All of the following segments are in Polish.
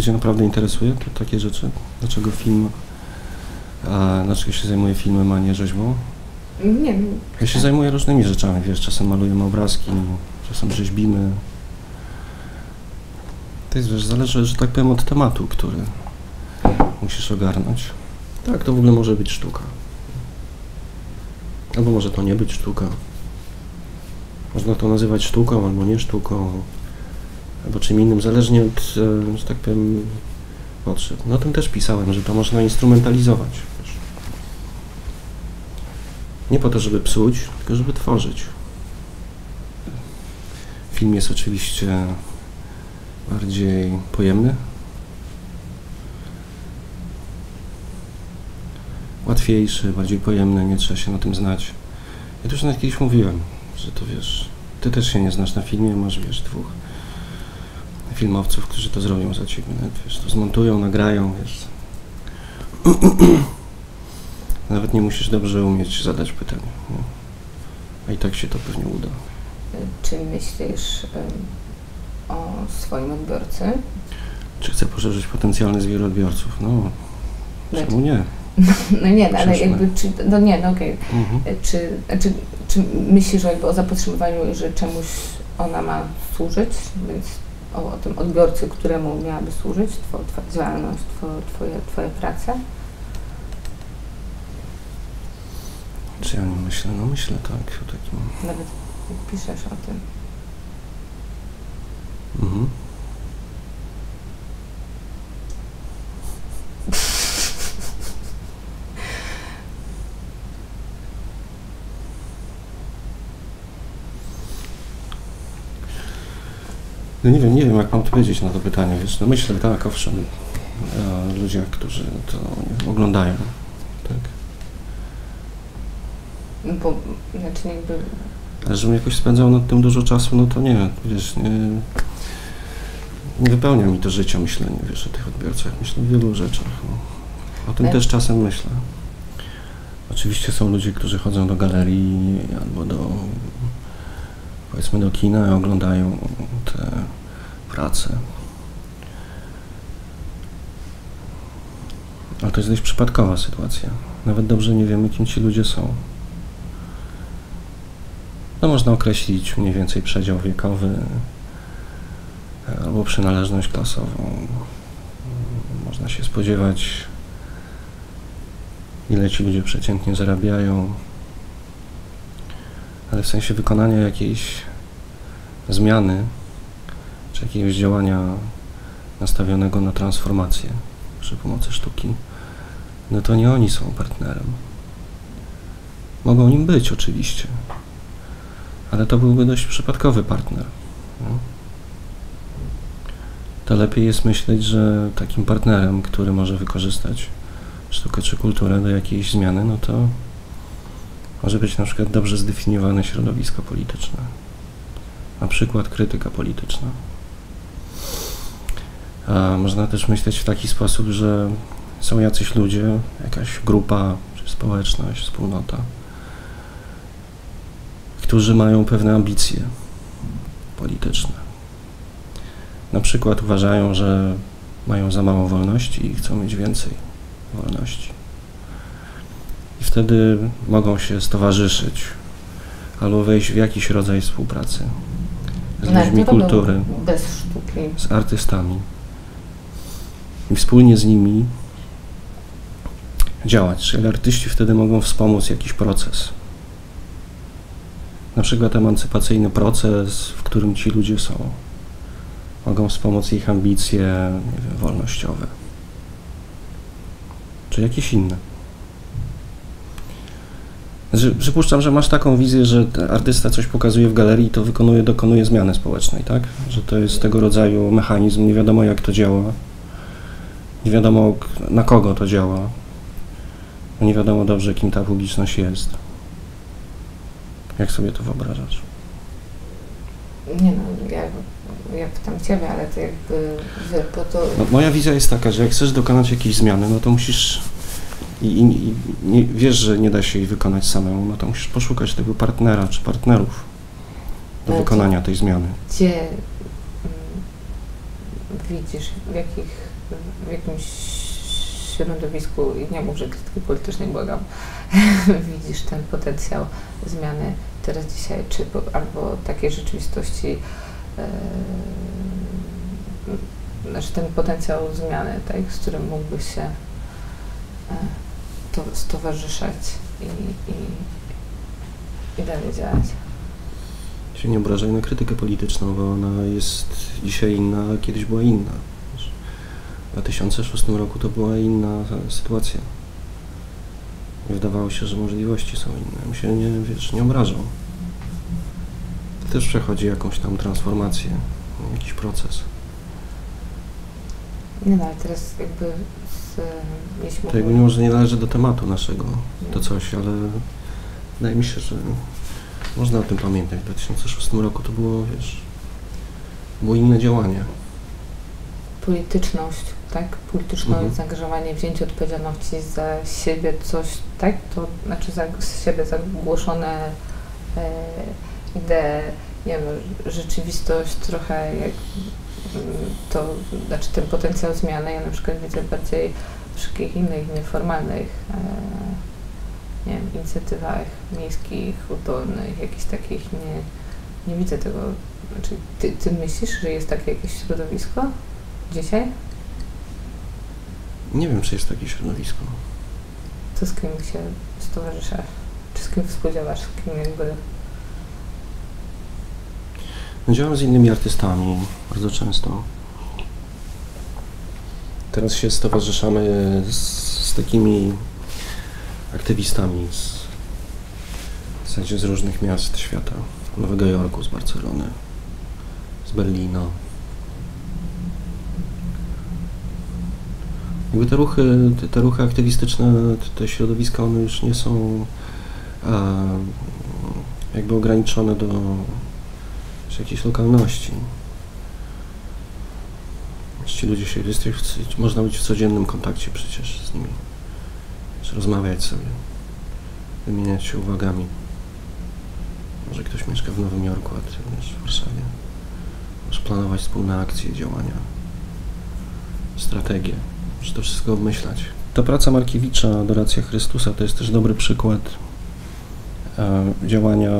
To Cię naprawdę interesuje, takie rzeczy? Dlaczego dlaczego się zajmuję filmem, a nie rzeźbą? Nie. Ja się zajmuję różnymi rzeczami, wiesz, czasem malujemy obrazki, czasem rzeźbimy. To jest, wiesz, zależy, że tak powiem, od tematu, który musisz ogarnąć. Tak, to w ogóle może być sztuka. Albo może to nie być sztuka. Można to nazywać sztuką, albo nie sztuką, albo czym innym, zależnie od, że tak powiem, potrzeb. No o tym też pisałem, że to można instrumentalizować. Wiesz. Nie po to, żeby psuć, tylko żeby tworzyć. Film jest oczywiście bardziej pojemny. Łatwiejszy, bardziej pojemny, nie trzeba się na tym znać. Ja to już nawet kiedyś mówiłem, że to wiesz, ty też się nie znasz na filmie, masz, wiesz, 2 filmowców, którzy to zrobią za ciebie, nawet, wiesz, to zmontują, nagrają, wiesz. Nawet nie musisz dobrze umieć zadać pytania, nie? A i tak się to pewnie uda. Czy myślisz o swoim odbiorcy? Czy chcę poszerzyć potencjalny zbiór odbiorców? No, czemu nie? No nie, ale jakby, okej. Czy myślisz jakby o zapotrzebowaniu, że czemuś ona ma służyć, więc o tym odbiorcy, któremu miałaby służyć twoja działalność, twoje prace? Czy ja nie myślę? No myślę, tak, o takim... Nawet piszesz o tym. Mhm. No nie wiem, jak mam odpowiedzieć na to pytanie, wiesz, no myślę, tak, owszem, o ludziach, którzy to oglądają, tak. Bo, znaczy jakby... Ale żebym jakoś spędzał nad tym dużo czasu, no to nie, wiesz, nie wypełnia mi to życia myślenie, wiesz, o tych odbiorcach, myślę o wielu rzeczach, no. O tym też czasem myślę. Oczywiście są ludzie, którzy chodzą do galerii albo powiedzmy do kina i oglądają te prace. Ale to jest dość przypadkowa sytuacja. Nawet dobrze nie wiemy, kim ci ludzie są. No można określić mniej więcej przedział wiekowy albo przynależność klasową. Można się spodziewać, ile ci ludzie przeciętnie zarabiają. Ale w sensie wykonania jakiejś zmiany, czy jakiegoś działania nastawionego na transformację przy pomocy sztuki, no to nie oni są partnerem. Mogą nim być oczywiście, ale to byłby dość przypadkowy partner. No. To lepiej jest myśleć, że takim partnerem, który może wykorzystać sztukę czy kulturę do jakiejś zmiany, no to może być na przykład dobrze zdefiniowane środowisko polityczne, na przykład krytyka polityczna. A można też myśleć w taki sposób, że są jacyś ludzie, jakaś grupa, czy społeczność, wspólnota, którzy mają pewne ambicje polityczne. Na przykład uważają, że mają za mało wolności i chcą mieć więcej wolności. I wtedy mogą się stowarzyszyć albo wejść w jakiś rodzaj współpracy z ludźmi kultury, bez sztuki, z artystami i wspólnie z nimi działać. Czyli artyści wtedy mogą wspomóc jakiś proces. Na przykład emancypacyjny proces, w którym ci ludzie są. Mogą wspomóc ich ambicje, nie wiem, wolnościowe. Czy jakieś inne. Przypuszczam, że masz taką wizję, że artysta coś pokazuje w galerii i to dokonuje zmiany społecznej, tak? Że to jest tego rodzaju mechanizm, nie wiadomo jak to działa, nie wiadomo na kogo to działa, nie wiadomo dobrze, kim ta publiczność jest. Jak sobie to wyobrażasz? Nie no, ja pytam Ciebie, ale to jakby po to... No, moja wizja jest taka, że jak chcesz dokonać jakiejś zmiany, no to musisz i wiesz, że nie da się jej wykonać samemu, no to musisz poszukać tego partnera czy partnerów do wykonania tej zmiany. Gdzie widzisz, w jakich w jakimś środowisku, i nie mów, że krytyki politycznej, błagam, widzisz ten potencjał zmiany teraz, dzisiaj, albo takiej rzeczywistości, znaczy ten potencjał zmiany, tak, z którym mógłbyś się stowarzyszać i dalej działać. Się nie obrażaj na krytykę polityczną, bo ona jest dzisiaj inna, a kiedyś była inna. W 2006 roku to była inna sytuacja. I wydawało się, że możliwości są inne. My się nie obrażą. To też przechodzi jakąś tam transformację, jakiś proces. Nie no, ale teraz jakby to jakby mimo, że nie należy do tematu naszego, to coś, ale wydaje mi się, że można o tym pamiętać. W 2006 roku to było, było inne działanie. Polityczność, tak? Polityczność, zaangażowanie, wzięcie odpowiedzialności za siebie, coś, tak? To znaczy za siebie zagłoszone idee, nie wiem, rzeczywistość trochę jak to, znaczy ten potencjał zmiany, ja na przykład widzę bardziej w wszystkich innych nieformalnych nie wiem, inicjatywach miejskich, oddolnych, jakichś takich, nie widzę tego. Znaczy, ty myślisz, że jest takie jakieś środowisko dzisiaj? Nie wiem, czy jest takie środowisko. To z kim się stowarzyszasz? Czy z kim współdziałasz? Z kim jakby... Działam z innymi artystami bardzo często. Teraz się stowarzyszamy z takimi aktywistami w zasadzie z różnych miast świata. Z Nowego Jorku, z Barcelony, z Berlina. Jakby te ruchy aktywistyczne, te środowiska, one już nie są jakby ograniczone do jakiejś lokalności. Ci ludzie się można być w codziennym kontakcie przecież z nimi. Rozmawiać sobie, wymieniać się uwagami. Może ktoś mieszka w Nowym Jorku, a ty w Warszawie. Możesz planować wspólne akcje, działania, strategie. Możesz to wszystko obmyślać. Ta praca Markiewicza, Adoracja Chrystusa, to jest też dobry przykład działania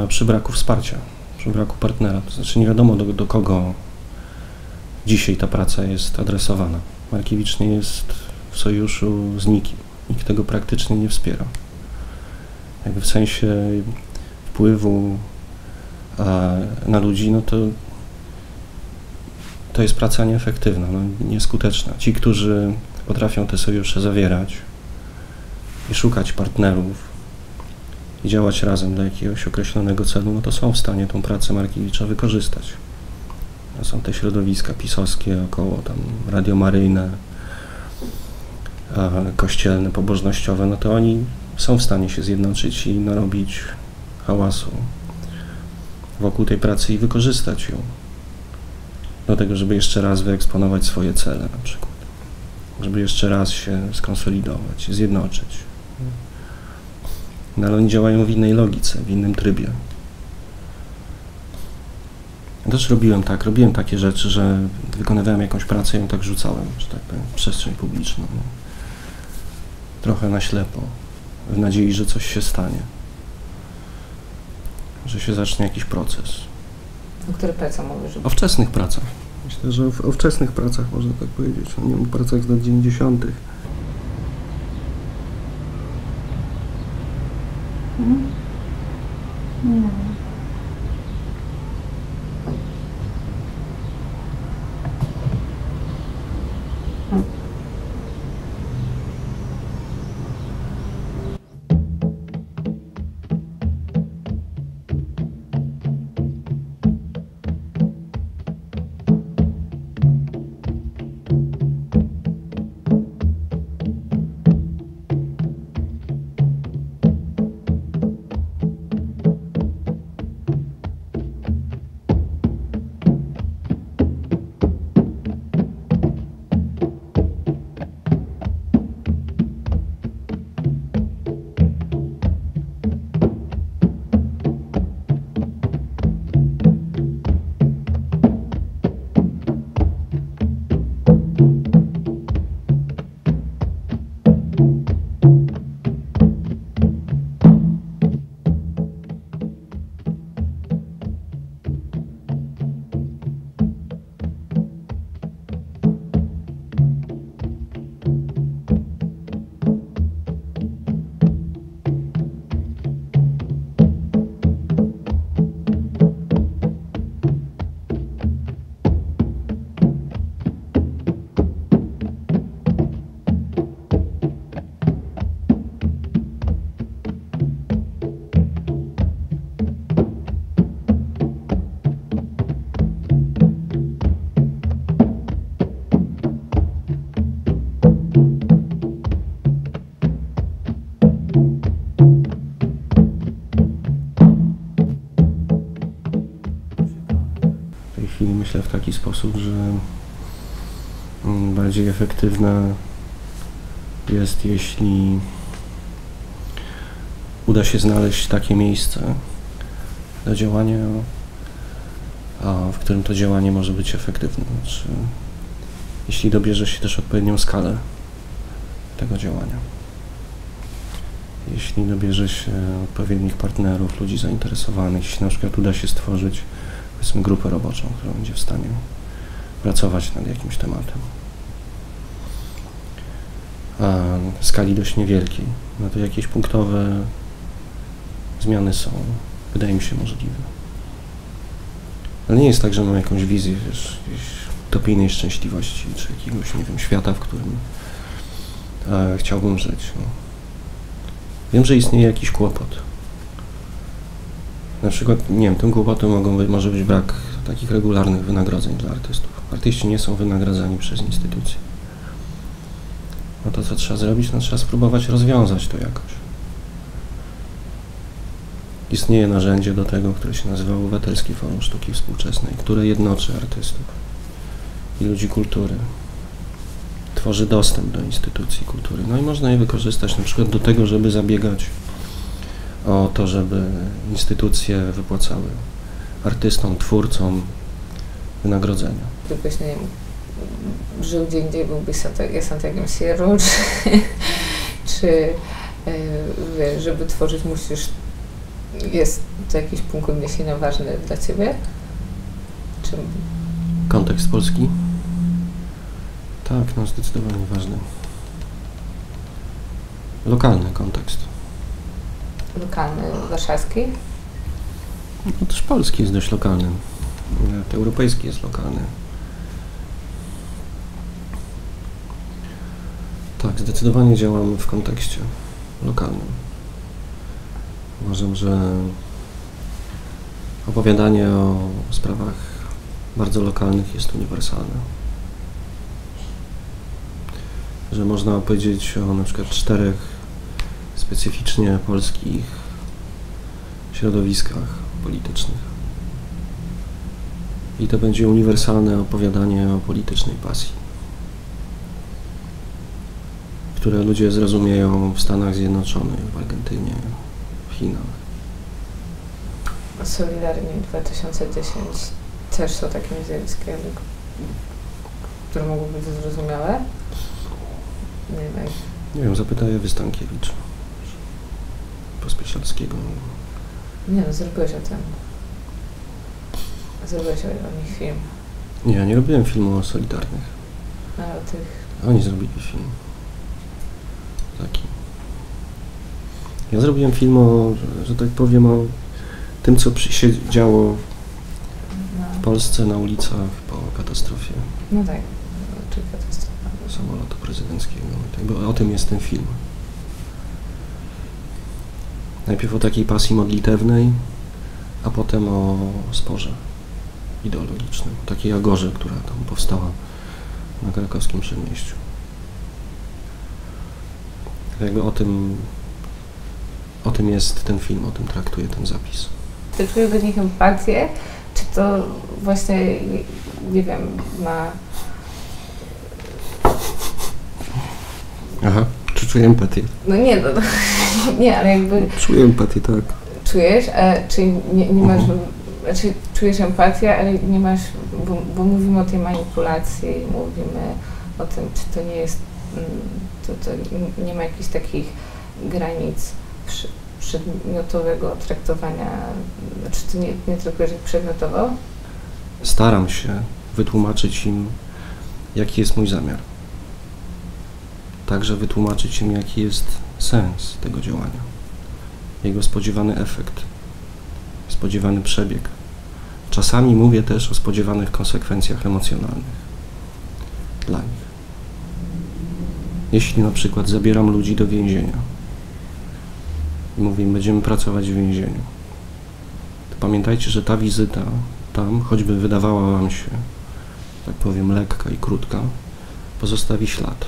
przy braku wsparcia, przy braku partnera. To znaczy nie wiadomo do kogo dzisiaj ta praca jest adresowana. Markiewicz nie jest w sojuszu z nikim. Nikt tego praktycznie nie wspiera. Jakby w sensie wpływu na ludzi, no to jest praca nieefektywna, nieskuteczna. Ci, którzy potrafią te sojusze zawierać i szukać partnerów i działać razem dla jakiegoś określonego celu, no to są w stanie tą pracę Markiewicza wykorzystać. To są te środowiska pisowskie około tam radiomaryjne, kościelne, pobożnościowe, no to oni są w stanie się zjednoczyć i narobić hałasu wokół tej pracy i wykorzystać ją do tego, żeby jeszcze raz wyeksponować swoje cele na przykład, żeby jeszcze raz się skonsolidować, zjednoczyć. No ale oni działają w innej logice, w innym trybie. Ja też robiłem takie rzeczy, że wykonywałem jakąś pracę i ją tak rzucałem, że tak powiem, w przestrzeń publiczną. No. Trochę na ślepo, w nadziei, że coś się stanie. Że się zacznie jakiś proces. O których pracach mówisz? O wczesnych pracach. Myślę, że o wczesnych pracach można tak powiedzieć. Nie o pracach z lat 90. Nie. taki sposób, że bardziej efektywne jest, jeśli uda się znaleźć takie miejsce do działania, w którym to działanie może być efektywne. Znaczy, jeśli dobierze się też odpowiednią skalę tego działania. Jeśli dobierze się odpowiednich partnerów, ludzi zainteresowanych, jeśli na przykład uda się stworzyć, powiedzmy, grupę roboczą, która będzie w stanie pracować nad jakimś tematem. A w skali dość niewielkiej, no to jakieś punktowe zmiany są, wydaje mi się, możliwe. Ale nie jest tak, że mam jakąś wizję, wiesz, jakiejś utopijnej szczęśliwości, czy jakiegoś, nie wiem, świata, w którym chciałbym żyć. No. Wiem, że istnieje jakiś kłopot. Na przykład, nie wiem, tym kłopotem może być brak takich regularnych wynagrodzeń dla artystów. Artyści nie są wynagradzani przez instytucje. No to co trzeba zrobić? No trzeba spróbować rozwiązać to jakoś. Istnieje narzędzie do tego, które się nazywa Obywatelskie Forum Sztuki Współczesnej, które jednoczy artystów i ludzi kultury. Tworzy dostęp do instytucji kultury. No i można je wykorzystać na przykład do tego, żeby zabiegać o to, żeby instytucje wypłacały artystom, twórcom wynagrodzenia. Gdybyś, nie wiem, żył gdzie indziej, byłbyś Santiagiem Sierra, czy wiesz, żeby tworzyć musisz, jest to jakiś punkt odniesienia ważny dla Ciebie? Czy... Kontekst polski? Tak, no zdecydowanie ważny. Lokalny kontekst. Lokalny, warszawski? No też polski jest dość lokalny. Nawet europejski jest lokalny. Tak, zdecydowanie działam w kontekście lokalnym. Uważam, że opowiadanie o sprawach bardzo lokalnych jest uniwersalne. Że można opowiedzieć o na przykład 4 specyficznie polskich środowiskach politycznych. I to będzie uniwersalne opowiadanie o politycznej pasji, które ludzie zrozumieją w Stanach Zjednoczonych, w Argentynie, w Chinach. Solidarni 2010 też są takim zjawiskiem, które mogą być zrozumiałe? Nie wiem, zapytaj Ewy Stankiewicz, Pospieszalskiego. Nie no, zrobiłeś o tym. Zrobiłeś o nich film. Nie, ja nie robiłem filmu o Solidarnych. Ale o tych... Oni zrobili film. Taki. Ja zrobiłem film o, że tak powiem, o tym, co się działo w Polsce na ulicach po katastrofie. No tak, czy katastrofa. Samolotu prezydenckiego. Tak, bo o tym jest ten film. Najpierw o takiej pasji modlitewnej, a potem o sporze ideologicznym, o takiej agorze, która tam powstała na krakowskim Przedmieściu. Jakby o tym jest ten film, o tym traktuje ten zapis. Ty czujesz do nich empatię? Czy to właśnie, nie wiem, ma... Aha, czy czuję empatię? No nie, no, nie, ale jakby... Czuję empatię, tak. Czujesz, czy nie masz... Znaczy, czujesz empatię, ale nie masz... Bo mówimy o tej manipulacji, mówimy o tym, czy to nie jest... To nie ma jakichś takich granic przedmiotowego traktowania, znaczy ty nie traktujesz ich przedmiotowo? Staram się wytłumaczyć im, jaki jest mój zamiar. Także wytłumaczyć im, jaki jest sens tego działania, jego spodziewany efekt, spodziewany przebieg. Czasami mówię też o spodziewanych konsekwencjach emocjonalnych dla nich. Jeśli na przykład zabieram ludzi do więzienia i mówię, będziemy pracować w więzieniu, to pamiętajcie, że ta wizyta tam, choćby wydawała wam się, tak powiem, lekka i krótka, pozostawi ślad,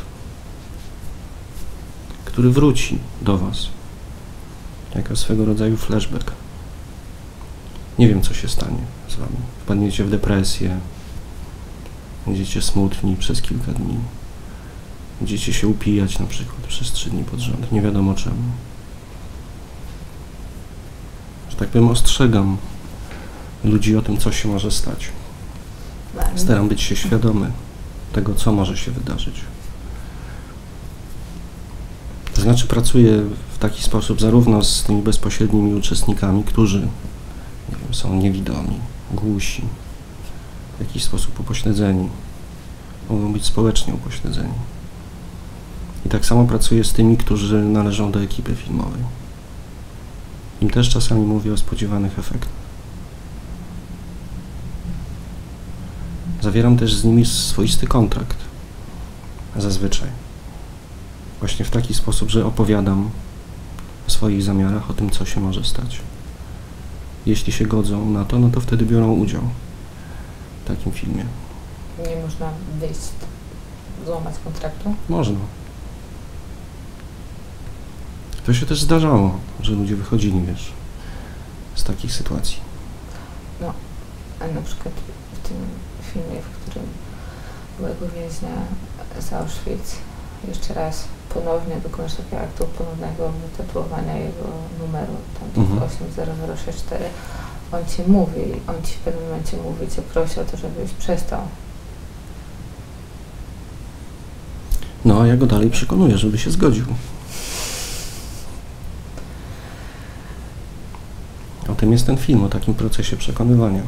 który wróci do was jako swego rodzaju flashback. Nie wiem, co się stanie z wami. Wpadniecie w depresję, Będziecie smutni przez kilka dni. Będziecie się upijać na przykład przez 3 dni pod rząd. Nie wiadomo czemu. Że tak powiem, ostrzegam ludzi o tym, co się może stać. Staram być się świadomy tego, co może się wydarzyć. To znaczy pracuję w taki sposób zarówno z tymi bezpośrednimi uczestnikami, którzy nie wiem, są niewidomi, głusi, w jakiś sposób upośledzeni, mogą być społecznie upośledzeni. I tak samo pracuję z tymi, którzy należą do ekipy filmowej. Im też czasami mówię o spodziewanych efektach. Zawieram też z nimi swoisty kontrakt. Zazwyczaj. Właśnie w taki sposób, że opowiadam o swoich zamiarach, o tym, co się może stać. Jeśli się godzą na to, no to wtedy biorą udział w takim filmie. Nie można wyjść, złamać kontraktu? Można. To się też zdarzało, że ludzie wychodzili, wiesz, z takich sytuacji. No, a na przykład w tym filmie, w którym byłego więźnia z Auschwitz jeszcze raz ponownie dokonasz takiego aktu ponownego wytatuowania jego numeru, tam 80064. On ci w pewnym momencie mówi, cię prosi o to, żebyś przestał. No, a ja go dalej przekonuję, żeby się zgodził. O tym jest ten film, o takim procesie przekonywania.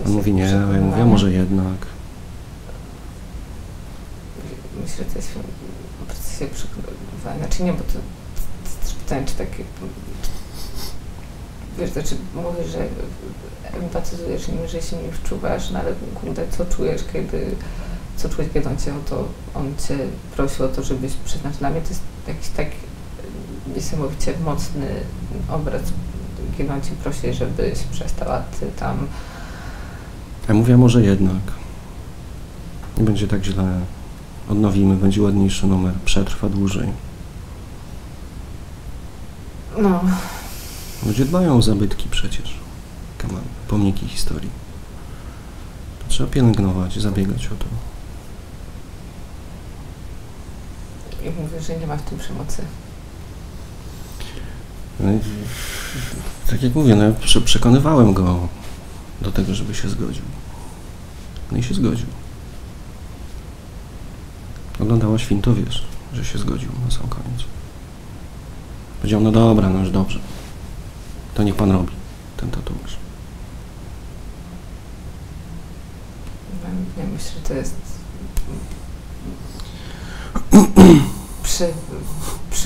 On mówi nie, a ja mówię, a może jednak. Myślę, że to jest film o procesie przekonywania. Znaczy nie, bo to pytanie, czy takie... Wiesz, znaczy mówisz, że empatyzujesz nim, że się nie wczuwasz, no ale kurde, co czujesz, kiedy on cię prosił o to, żebyś przyznał. Dla mnie to jest jakiś tak niesamowicie mocny obraz, kiedy on cię prosi, żebyś przestał, a ty tam... Ja mówię, może jednak. Nie będzie tak źle. Odnowimy, będzie ładniejszy numer, przetrwa dłużej. No. Ludzie dbają o zabytki przecież. Pomniki historii. To trzeba pielęgnować, zabiegać o to. I mówię, że nie ma w tym przemocy. No tak jak mówię, no ja przekonywałem go do tego, żeby się zgodził. No i się zgodził. Oglądałaś film, to wiesz, że się zgodził na sam koniec. Powiedział, no dobra, no już dobrze. To niech pan robi ten tatuaż. Ja myślę, że to jest...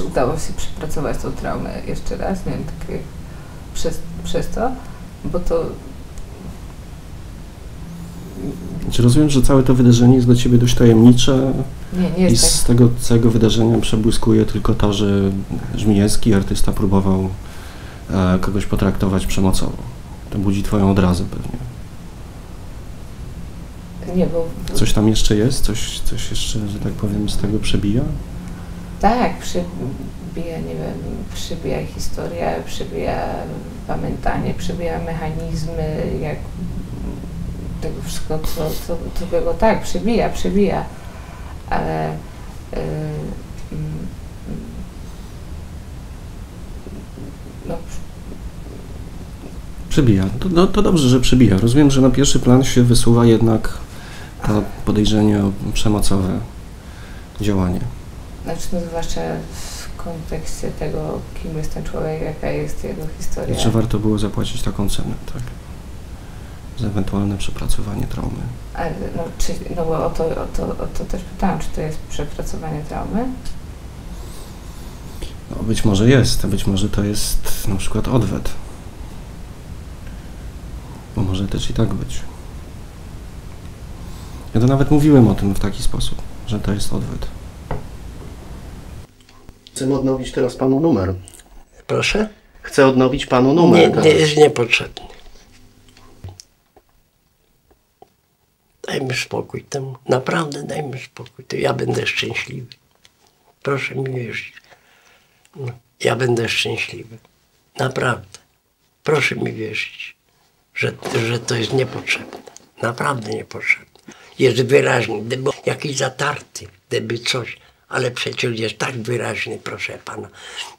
Udało się przepracować tą traumę jeszcze raz, nie wiem, takie przez to, bo to... Znaczy rozumiem, że całe to wydarzenie jest dla ciebie dość tajemnicze. Nie jest i z tego całego wydarzenia przebłyskuje tylko to, że Żmijewski, artysta, próbował kogoś potraktować przemocowo. To budzi twoją odrazę pewnie. Nie, bo... Coś tam jeszcze jest? Coś jeszcze, że tak powiem, z tego przebija? Tak, przebija, nie wiem, przebija historia, przebija pamiętanie, przebija mechanizmy, jak tego wszystko, co było, tak, przebija, ale no, przebija. To dobrze, że przebija. Rozumiem, że na pierwszy plan się wysuwa jednak to podejrzenie o przemocowe działanie. Znaczy, no zwłaszcza w kontekście tego, kim jest ten człowiek, jaka jest jego historia. I czy warto było zapłacić taką cenę, tak? Za ewentualne przepracowanie traumy. Ale, no bo o to też pytałam, czy to jest przepracowanie traumy? No być może jest, a być może to jest na przykład odwet. Bo może też i tak być. Ja to nawet mówiłem o tym w taki sposób, że to jest odwet. Chcę odnowić teraz panu numer. Proszę? Chcę odnowić panu numer. Nie jest niepotrzebny. Dajmy spokój temu. Naprawdę dajmy spokój. To ja będę szczęśliwy. Proszę mi wierzyć. No, ja będę szczęśliwy. Naprawdę. Proszę mi wierzyć, że to jest niepotrzebne. Naprawdę niepotrzebny. Jest wyraźny, gdyby jakiś zatarty, gdyby coś, ale przecież jest tak wyraźny, proszę pana.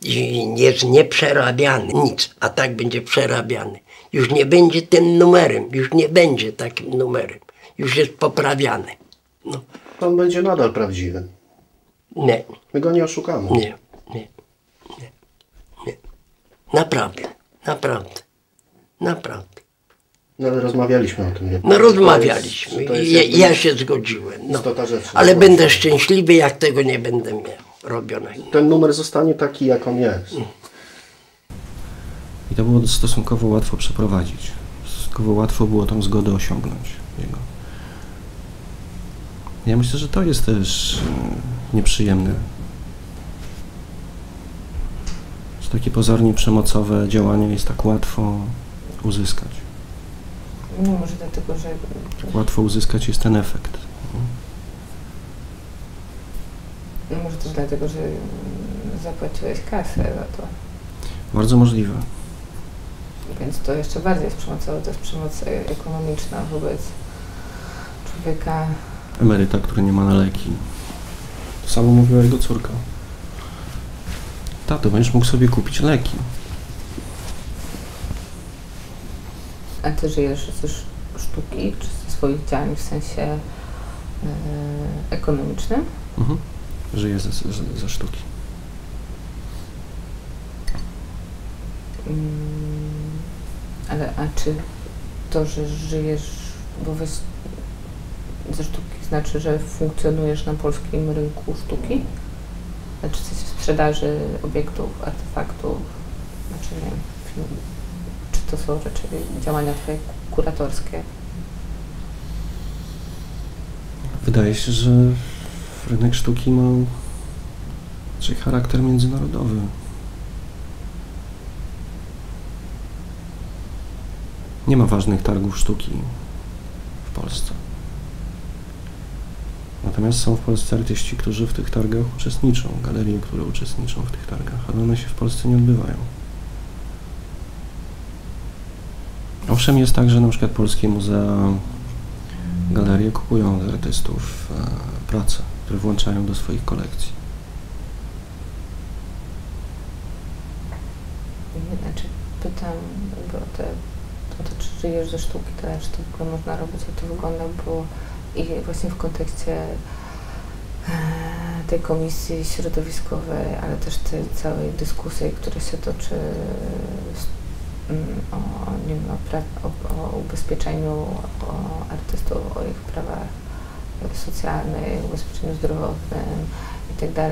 I jest nieprzerabiany, nic, a tak będzie przerabiany. Już nie będzie tym numerem, już nie będzie takim numerem. Już jest poprawiany. No. On będzie nadal prawdziwy. Nie. My go nie oszukamy. Nie. Naprawdę. No ale rozmawialiśmy o tym. No rozmawialiśmy. Ja się zgodziłem. No. Ale będę szczęśliwy, jak tego nie będę miał robionego. Ten numer zostanie taki, jak on jest. I to było stosunkowo łatwo przeprowadzić. Stosunkowo łatwo było tą zgodę osiągnąć jego. Ja myślę, że to jest też nieprzyjemne. Że takie pozornie przemocowe działania jest tak łatwo uzyskać. No może dlatego, że... Tak łatwo uzyskać jest ten efekt. No może też dlatego, że zapłaciłeś kasę za to. Bardzo możliwe. Więc to jeszcze bardziej jest przemocowe. To jest przemoc ekonomiczna wobec człowieka. Emeryta, który nie ma na leki. To samo mówiła jego córka. Tato, będziesz mógł sobie kupić leki. A ty żyjesz ze sztuki, czy ze swoich działań w sensie ekonomicznym? Mhm. Żyję ze sztuki. Ale a czy to, że żyjesz ze sztuki, znaczy, że funkcjonujesz na polskim rynku sztuki? Znaczy w sprzedaży obiektów, artefaktów, znaczy nie wiem, czy to są rzeczy, działania twoje kuratorskie? Wydaje się, że rynek sztuki ma raczej charakter międzynarodowy. Nie ma ważnych targów sztuki w Polsce. Natomiast są w Polsce artyści, którzy w tych targach uczestniczą, galerie, które uczestniczą w tych targach, ale one się w Polsce nie odbywają. Owszem, jest tak, że na przykład polskie muzea, galerie kupują od artystów prace, które włączają do swoich kolekcji. Znaczy, pytam o to, czy żyjesz ze sztuki, to czy to w ogóle można robić, jak to wygląda, bo i właśnie w kontekście tej komisji środowiskowej, ale też tej całej dyskusji, która się toczy o ubezpieczeniu artystów, o ich prawach socjalnych, ubezpieczeniu zdrowotnym itd.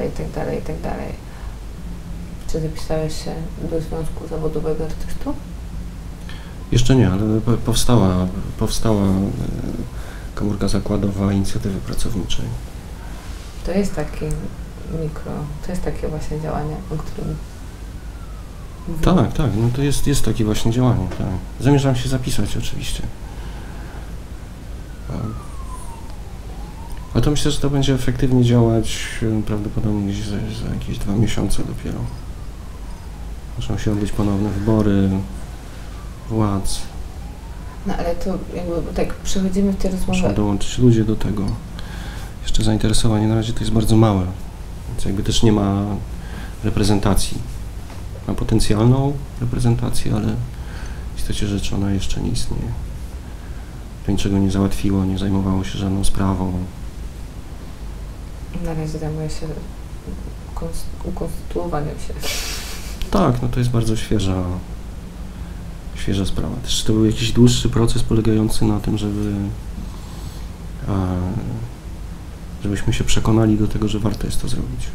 Czy zapisałeś się do Związku Zawodowego Artystów? Jeszcze nie, ale powstała komórka zakładowa inicjatywy pracowniczej. To jest taki to jest takie właśnie działanie, o którym mówimy. Tak, no to jest takie właśnie działanie, tak. Zamierzam się zapisać oczywiście. Ale to myślę, że to będzie efektywnie działać prawdopodobnie gdzieś za jakieś 2 miesiące dopiero. Muszą się odbyć ponowne wybory władz. No ale to jakby tak przechodzimy w tej rozmowie. Muszą dołączyć ludzie do tego. Jeszcze zainteresowanie na razie to jest bardzo małe, więc jakby też nie ma reprezentacji. Ma potencjalną reprezentację, ale w istocie rzeczy ona jeszcze nie istnieje. To niczego nie załatwiło, nie zajmowało się żadną sprawą. Na razie zajmuje się ukonstytuowaniem się. Tak, no to jest bardzo świeża sprawa. Też to był jakiś dłuższy proces polegający na tym, żebyśmy się przekonali do tego, że warto jest to zrobić.